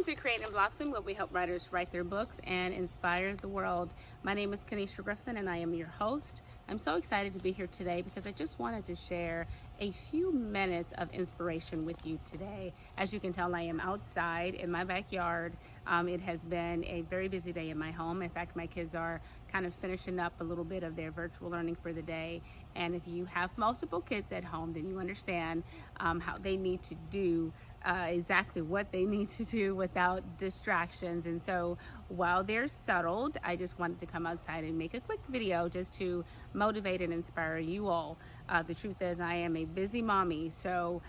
to Create and Blossom, where we help writers write their books and inspire the world. My name is Kennisha and I am your host. I'm so excited to be here today because I just wanted to share a few minutes of inspiration with you today. As you can tell, I am outside in my backyard. It has been a very busy day in my home. In fact, my kids are kind of finishing up a little bit of their virtual learning for the day. And if you have multiple kids at home, then you understand how they need to do exactly what they need to do without distractions. And so while they're settled, I just wanted to come outside and make a quick video just to motivate and inspire you all. The truth is, I am a busy mommy, so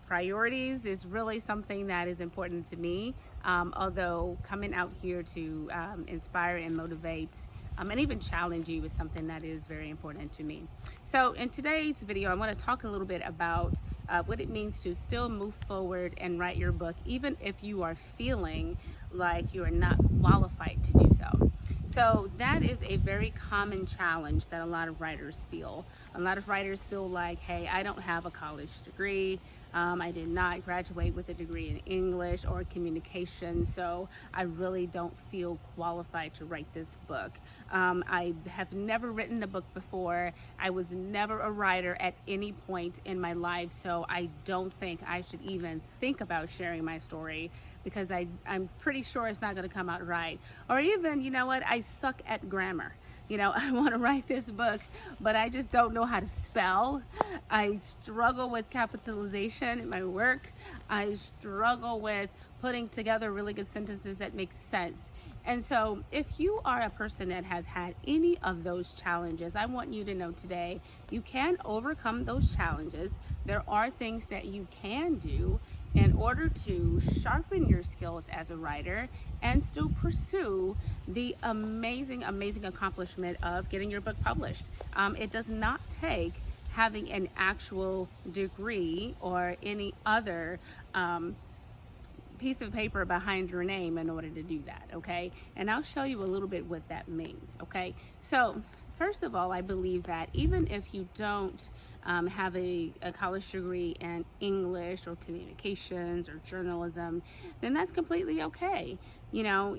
priorities is really something that is important to me, although coming out here to inspire and motivate and even challenge you is something that is very important to me. So in today's video, I want to talk a little bit about what it means to still move forward and write your book, even if you are feeling like you are not qualified to do so. So that is a very common challenge that a lot of writers feel. A lot of writers feel like, hey, I don't have a college degree. I did not graduate with a degree in English or communication, so I really don't feel qualified to write this book. I have never written a book before. I was never a writer at any point in my life, so I don't think I should even think about sharing my story because I'm pretty sure it's not going to come out right. Or even, you know what, I suck at grammar. You know, I want to write this book, but I just don't know how to spell. I struggle with capitalization in my work. I struggle with putting together really good sentences that make sense. And so if you are a person that has had any of those challenges, I want you to know today, you can overcome those challenges. There are things that you can do in order to sharpen your skills as a writer and still pursue the amazing accomplishment of getting your book published. It does not take having an actual degree or any other piece of paper behind your name in order to do that, okay? And I'll show you a little bit what that means, okay? So first of all, I believe that even if you don't have a college degree in English or communications or journalism, then that's completely okay. You know,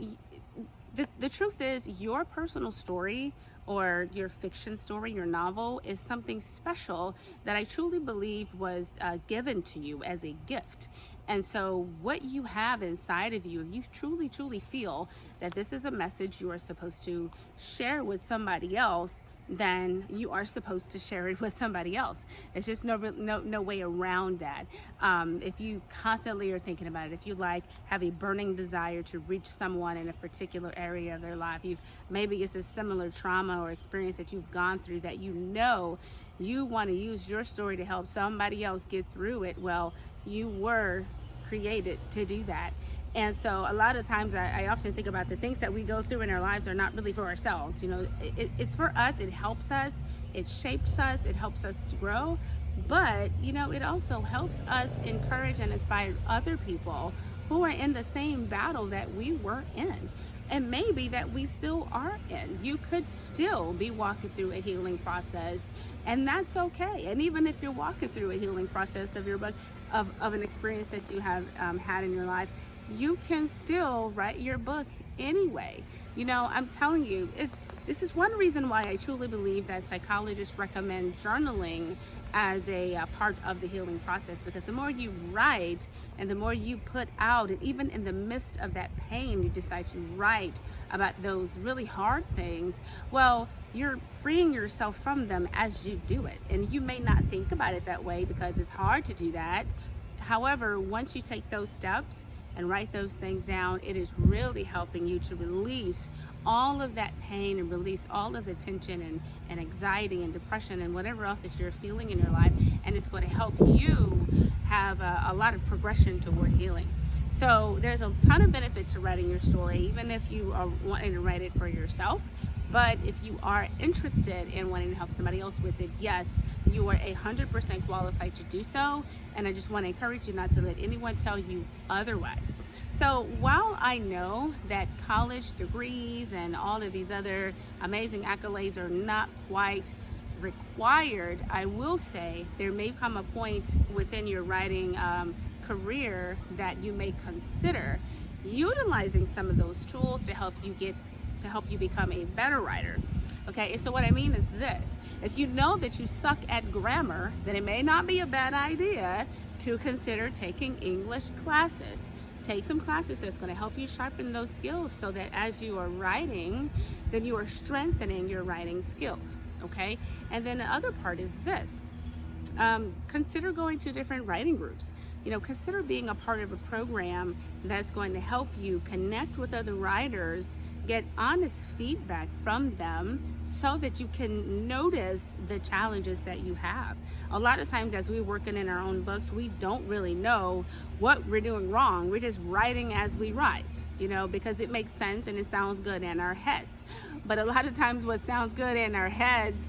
the truth is your personal story or your fiction story, your novel, is something special that I truly believe was given to you as a gift. And so what you have inside of you, if you truly feel that this is a message you are supposed to share with somebody else, then you are supposed to share it with somebody else. There's just no way around that. If you constantly are thinking about it, if you have a burning desire to reach someone in a particular area of their life, maybe it's a similar trauma or experience that you've gone through that you know you want to use your story to help somebody else get through it. Well, you were created to do that. And so a lot of times I often think about the things that we go through in our lives are not really for ourselves. You know, it's for us, it helps us, it shapes us, it helps us to grow. But, you know, it also helps us encourage and inspire other people who are in the same battle that we were in. And maybe that we still are in. You could still be walking through a healing process, and that's okay. And even if you're walking through a healing process of your book, of an experience that you have had in your life, you can still write your book anyway. You know, I'm telling you, this is one reason why I truly believe that psychologists recommend journaling as a part of the healing process, because the more you write and the more you put out, and even in the midst of that pain, you decide to write about those really hard things, well, you're freeing yourself from them as you do it. And you may not think about it that way because it's hard to do that. However, once you take those steps and write those things down, it is really helping you to release all of that pain and release all of the tension and anxiety and depression and whatever else that you're feeling in your life. And it's going to help you have a lot of progression toward healing. So there's a ton of benefit to writing your story, even if you are wanting to write it for yourself. But if you are interested in wanting to help somebody else with it, yes, you are 100% qualified to do so. And I just want to encourage you not to let anyone tell you otherwise. So while I know that college degrees and all of these other amazing accolades are not quite required, I will say there may come a point within your writing career that you may consider utilizing some of those tools to help you become a better writer. Okay, so what I mean is this: if you know that you suck at grammar, then it may not be a bad idea to consider taking English classes. Take some classes that's going to help you sharpen those skills so that as you are writing, then you are strengthening your writing skills. Okay, and then the other part is this: consider going to different writing groups. Consider being a part of a program that's going to help you connect with other writers, get honest feedback from them so that you can notice the challenges that you have. A lot of times as we're working in our own books, we don't really know what we're doing wrong. We're just writing as we write, because it makes sense and it sounds good in our heads. But a lot of times what sounds good in our heads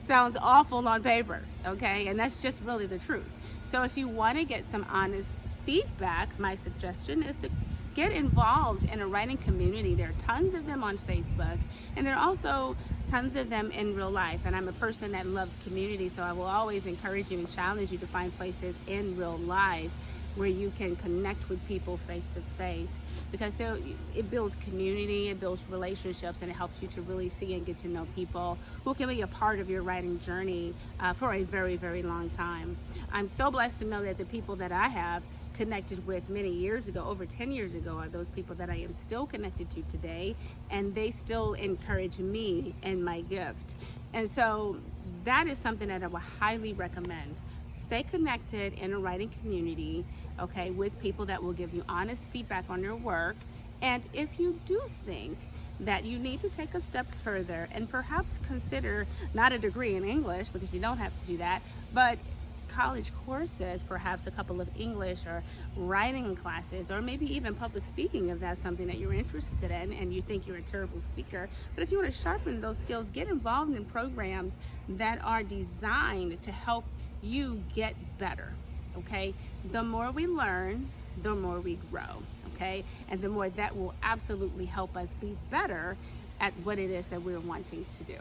sounds awful on paper, okay? And that's just really the truth. So if you want to get some honest feedback, my suggestion is to get involved in a writing community. There are tons of them on Facebook, and there are also tons of them in real life. And I'm a person that loves community, so I will always encourage you and challenge you to find places in real life where you can connect with people face to face, because it builds community, it builds relationships, and it helps you to really see and get to know people who can be a part of your writing journey for a very, very long time. I'm so blessed to know that the people that I have connected with many years ago, over 10 years ago, are those people that I am still connected to today, and they still encourage me in my gift. And so that is something that I would highly recommend. Stay connected in a writing community, okay, with people that will give you honest feedback on your work. And if you do think that you need to take a step further and perhaps consider not a degree in English, because you don't have to do that, but college courses, perhaps a couple of English or writing classes, or maybe even public speaking, if that's something that you're interested in and you think you're a terrible speaker. But if you want to sharpen those skills, get involved in programs that are designed to help you get better. Okay, the more we learn, the more we grow. Okay, and the more that will absolutely help us be better at what it is that we're wanting to do.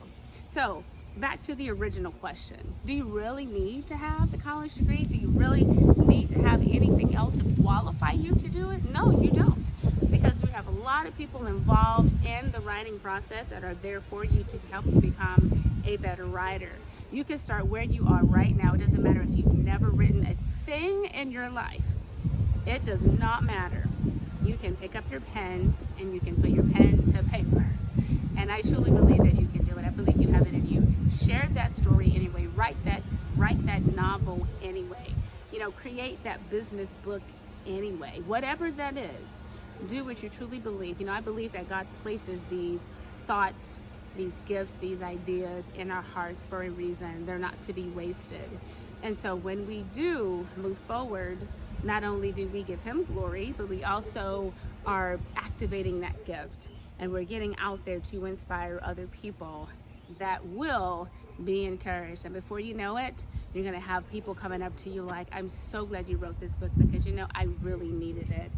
So back to the original question: do you really need to have the college degree? Do you really need to have anything else to qualify you to do it? No, you don't, because we have a lot of people involved in the writing process that are there for you to help you become a better writer. You can start where you are right now. It doesn't matter if you've never written a thing in your life. It does not matter. You can pick up your pen and you can put your pen to paper. And I truly believe that you can do it. I believe you have it in you. Share that story anyway. Write that novel anyway. Create that business book anyway. Whatever that is, do what you truly believe. I believe that God places these thoughts, these gifts, these ideas in our hearts for a reason. They're not to be wasted. And so when we do move forward, not only do we give Him glory, but we also are activating that gift. And we're getting out there to inspire other people that will be encouraged. And before you know it, you're going to have people coming up to you like, I'm so glad you wrote this book, because I really needed it.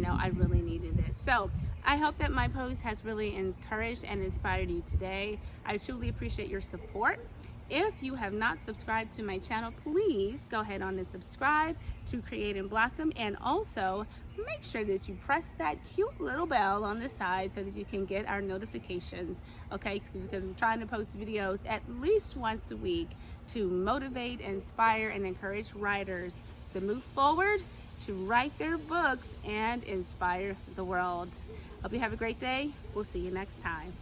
I really needed this. So I hope that my post has really encouraged and inspired you today. I truly appreciate your support. If you have not subscribed to my channel, please go ahead on and subscribe to Create and Blossom, and also make sure that you press that cute little bell on the side so that you can get our notifications, okay? Because I'm trying to post videos at least once a week to motivate, inspire, and encourage writers to move forward, to write their books, and inspire the world. Hope you have a great day. We'll see you next time.